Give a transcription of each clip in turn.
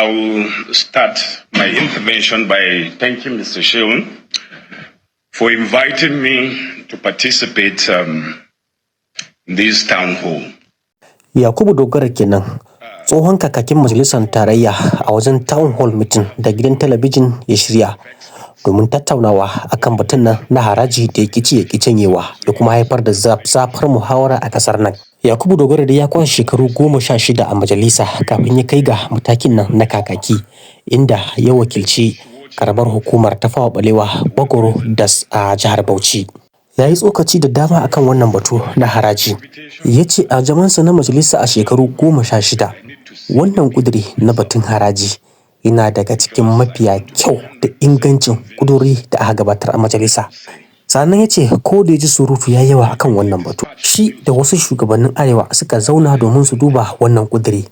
I will start my intervention by thanking Mr. Sheun for inviting me to participate in this town hall. Yakubu Dogara kenan, tsohon kakakin majalisar tarayya a wajen town hall meeting da gidan talabijin ya shirya domin tattaunawa akan batun nan na haraji da ya cinyewa ya kuma haifar da zafar muhawara a kasar nan. Yakubu Dogara da ya kwashe shekaru 16 a majalisa kafin ya kai ga matakin nan na kakaki, inda ya wakilci karamar hukumar Tafawa Balewa Bagoro das a jihar Bauchi. Ya yi tsokaci da dama akan wannan batu na haraji. Ya ce a jamansa na majalisa a shekaru 16, wannan kuduri na batun haraji yana daga cikin mafiya kyau da ingancin kuduri da aka gabatar a majalisa. Sannan ya ce ko da ya ji surutu ya yawa akan wannan batu, shi da wasu shugabannin Arewa suka zauna domin su duba wannan kuduri.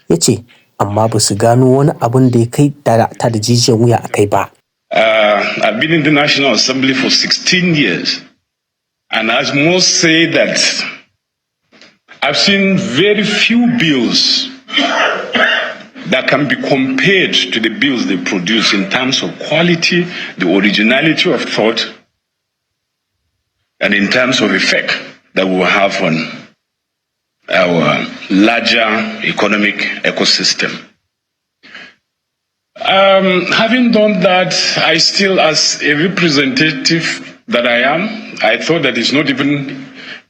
Ya ce amma ba su gano wani abin da ya kai ta da jijiyar wuya a kai ba. I've been in the National Assembly for 16 years. And I must say that I've seen very few bills that can be compared to the bills they produce in terms of quality, the originality of thought, and in terms of effect that will have on our larger economic ecosystem. Having done that, I still, as a representative that I am, I thought that it's not even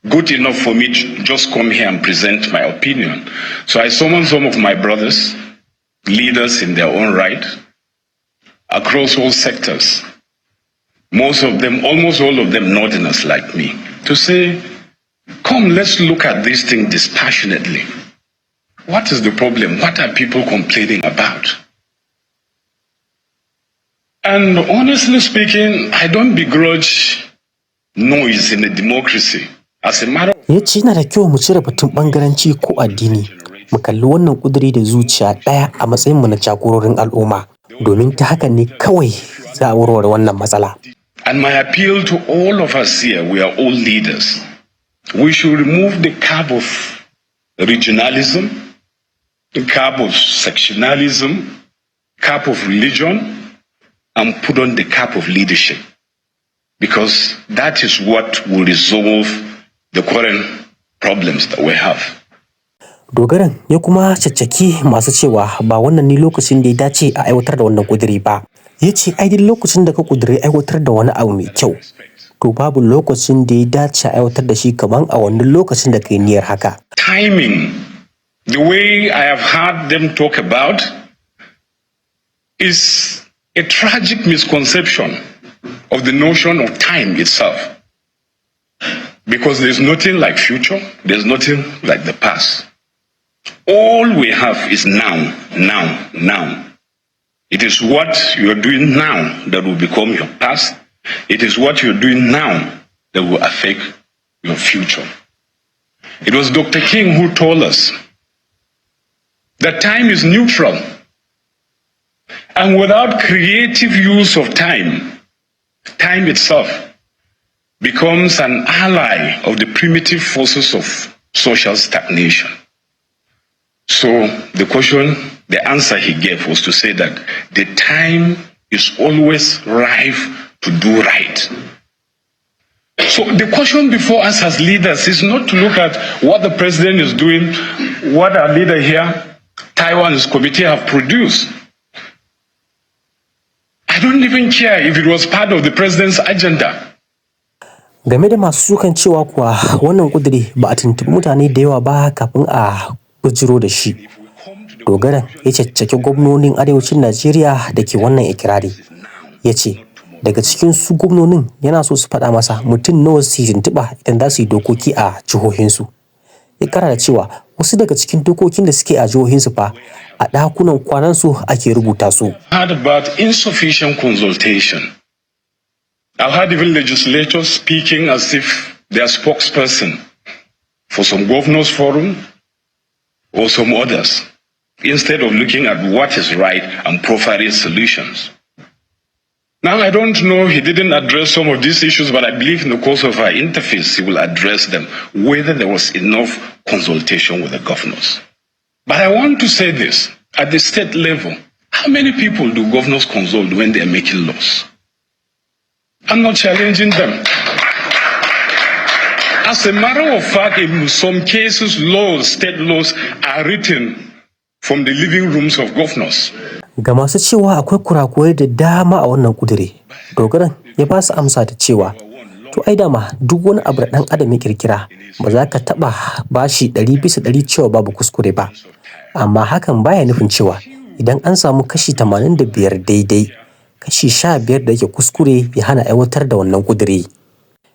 good enough for me to just come here and present my opinion. So I summoned some of my brothers, leaders in their own right, across all sectors. Most of them, almost all of them, northerners like me, to say, come, let's look at this thing dispassionately. What is the problem? What are people complaining about? And honestly speaking, I don't begrudge noise in a democracy. As a matter Ya ce yana da kyau mu cire batun bangaranci ko addini, mu kalli wannan kuduri da zuciya ɗaya a matsayin mu na jagororin al'umma, domin ta haka ne kawai za a warware wannan matsala. And my appeal to all of us here, we are all leaders. We should remove the cap of regionalism, the cap of sectionalism, cap of religion, and put on the cap of leadership, because that is what will resolve the current problems that we have. Dogaran ya kuma caccaki masu cewa ba wannan ne lokacin da ya dace a aiwatar da wannan kuduri ba. Ya ce ai duk lokacin da ka kuduri aiwatar da wani abu mai kyau, to babu lokacin da ya dace a aiwatar da shi kaman a wannan lokacin da kai niyyar haka. Timing, the way I have heard them talk about, is a tragic misconception of the notion of time itself. Because there's nothing like future, there's nothing like the past. All we have is now, now, now. It is what you are doing now that will become your past. It is what you're doing now that will affect your future. It was Dr. King who told us that time is neutral. And without creative use of time, time itself becomes an ally of the primitive forces of social stagnation. So the answer he gave was to say that the time is always ripe to do right. So the question before us as leaders is not to look at what the president is doing, what our leader here, Taiwan's committee have produced. I don't even care if it was part of the president's agenda. Game da masu sukan cewa kuwa wannan kuduri ba a tuntuɓi mutane da yawa ba kafin a bujiro da shi. Dogara ya caccaki gwamnonin arewacin Najeriya da ke wannan ikirari. Ya ce daga cikin su gwamnonin yana so su faɗa masa mutum nawa su tuntuɓa idan za su yi dokoki a jihohinsu. Ya kara da cewa wasu daga cikin dokokin da suke a jihohinsu fa a ɗakunan kwanansu ake rubuta su. Heard about insufficient consultation. I've heard even legislators speaking as if they are spokesperson for some governors forum or some others, instead of looking at what is right and providing solutions. Now, I don't know, he didn't address some of these issues, but I believe in the course of our interface, he will address them, whether there was enough consultation with the governors. But I want to say this, at the state level, how many people do governors consult when they are making laws? I'm not challenging them. As a matter of fact, in some cases, state laws are written from the living rooms of governors. Ga masu cewa akwai kurakurai da dama a wannan kudure, Dogaran ya ba su amsa da cewa, to ai dama duk wani abu da ɗan adam ya kirkira ba za ka taɓa bashi 100% cewa babu kuskure ba. Amma hakan baya nufin cewa idan an samu kashi 85 daidai, kashi 15 da yake kuskure ya hana aiwatar da wannan kudure.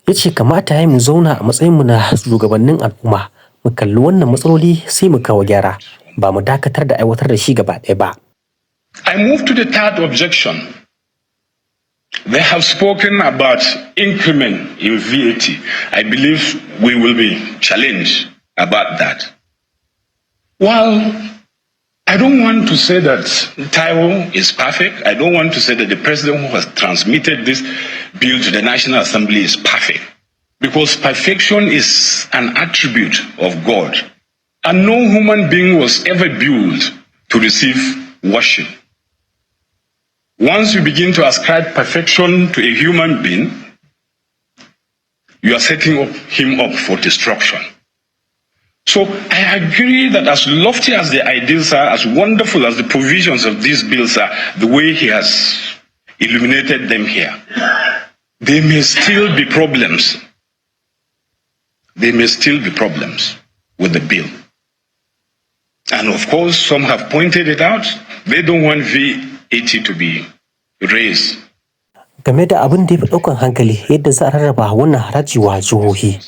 Ya ce kamata ya mu zauna a matsayinmu na shugabannin al'umma, mu kalli wannan matsaloli sai mu kawo gyara, ba mu dakatar da aiwatar da shi gaba ɗaya ba. I move to the third objection. They have spoken about increment in VAT. I believe we will be challenged about that. Well, I don't want to say that Taiwo is perfect. I don't want to say that the president who has transmitted this bill to the National Assembly is perfect. Because perfection is an attribute of God. And no human being was ever built to receive worship. Once you begin to ascribe perfection to a human being, you are setting him up for destruction. So I agree that as lofty as the ideals are, as wonderful as the provisions of these bills are, the way he has illuminated them here, there may still be problems. There may still be problems with the bill. And of course, some have pointed it out. They don't want VAT to be raised. Game da abin da ya fi ɗaukan hankali yadda za a rarraba wannan haraji wa jihohi,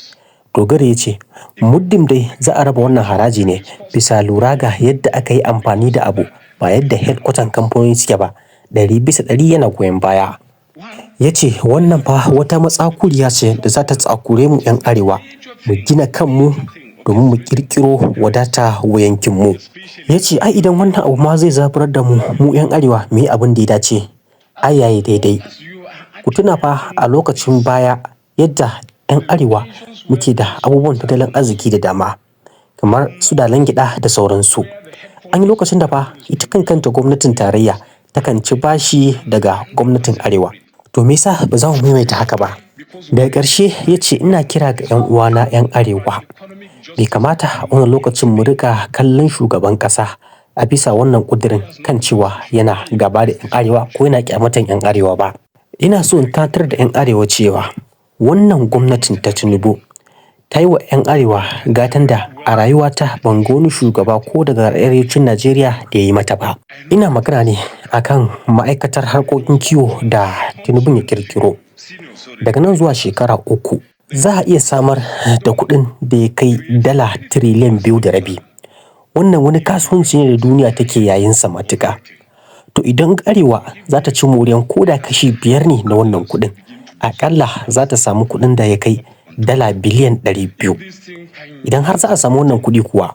Dogara ya ce, muddin dai za a raba wannan haraji ne bisa lura ga yadda aka yi amfani da abu ba yadda headquarter kamfanoni suke ba, 100% yana goyon baya. Ya ce wannan fa wata matsakuriya ce da za ta tsakure mu 'yan arewa, mu gina kanmu domin mu kirkiro wadata wa yankinmu. Ya ce ai idan wannan abu ma zai zaburar da mu 'yan arewa mu yi abin da ya dace, ai yayi daidai. Ku tuna fa a lokacin baya yadda 'yan arewa muke da abubuwan tattalin arziki da dama, kamar su dalan gyaɗa da sauransu. An yi lokacin da fa ita kanta gwamnatin tarayya takan ci bashi daga gwamnatin arewa. To me yasa ba za mu maimaita haka ba? Daga ƙarshe ya ce ina kira ga 'yan uwana 'yan arewa. Bai kamata a wannan lokacin mu rika kallon shugaban ƙasa a bisa wannan ƙudirin kan cewa yana gaba da 'yan arewa ko yana ƙyamatan 'yan arewa ba. Ina so in tatar da 'yan arewa cewa wannan gwamnatin ta Tinubu ta yi wa 'yan arewa gatan da a rayuwata ban ga wani shugaba ko daga arewacin Najeriya da ya yi mata ba. Ina magana ne akan ma'aikatar harkokin kiwo da Tinubu ya kirkiro. Daga nan zuwa shekara 3 za a iya samar da kuɗin da ya kai dala 2.5 tiriliyan. Wannan wani kasuwanci ne da duniya take yayin sa matuƙa. To idan arewa za ta ci moriyan koda kashi 5 ne na wannan kuɗin, aƙalla za ta samu kuɗin da ya kai dala biliyan 200. Idan har za a samu wannan kuɗi kuwa,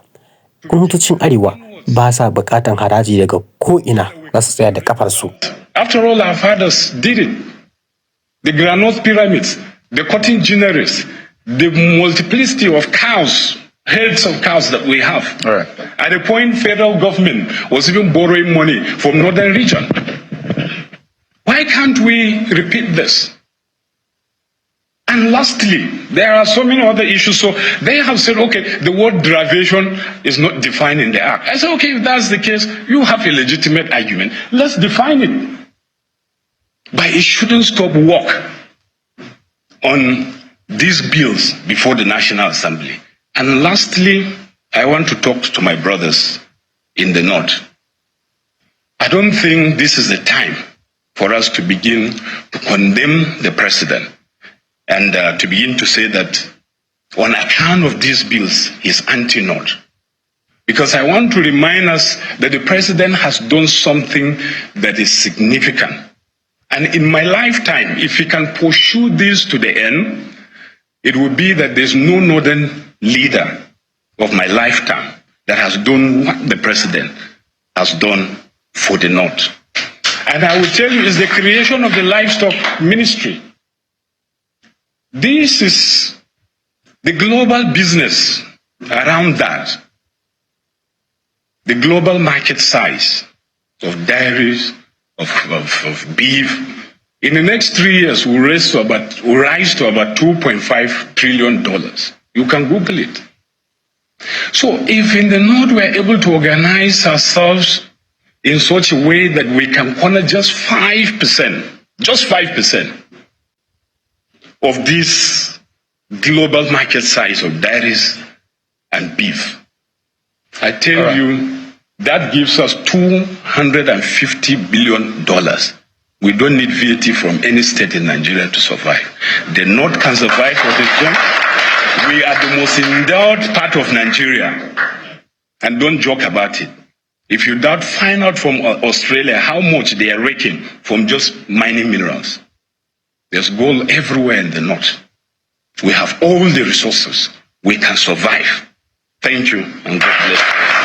gwamnatocin arewa ba sa buƙatan haraji daga ko'ina, za su tsaya da kafarsu. After all, our fathers did it. The granite pyramids, the cotton ginneries, the multiplicity of cows, herds of cows that we have. Right. At a point, federal government was even borrowing money from northern region. Why can't we repeat this? And lastly, there are so many other issues. So they have said, okay, the word derivation is not defined in the Act. I said, okay, if that's the case, you have a legitimate argument. Let's define it. But it shouldn't stop work on these bills before the National Assembly. And lastly, I want to talk to my brothers in the North. I don't think this is the time for us to begin to condemn the president and to begin to say that on account of these bills, he's anti-North. Because I want to remind us that the president has done something that is significant. And in my lifetime, if he can pursue this to the end, it would be that there's no northern leader of my lifetime that has done what the president has done for the North. And I will tell you, it's the creation of the livestock ministry. This is the global business around that. the global market size of dairies, of beef, in the next 3 years will rise to about $2.5 trillion. You can Google it. So if in the North we are able to organize ourselves in such a way that we can corner just 5% of this global market size of dairies and beef, I tell you, that gives us $250 billion. We don't need VAT from any state in Nigeria to survive. The North can survive for this job. We are the most endowed part of Nigeria. And don't joke about it. If you doubt, find out from Australia how much they are raking from just mining minerals. There's gold everywhere in the North. We have all the resources. We can survive. Thank you, and God bless you.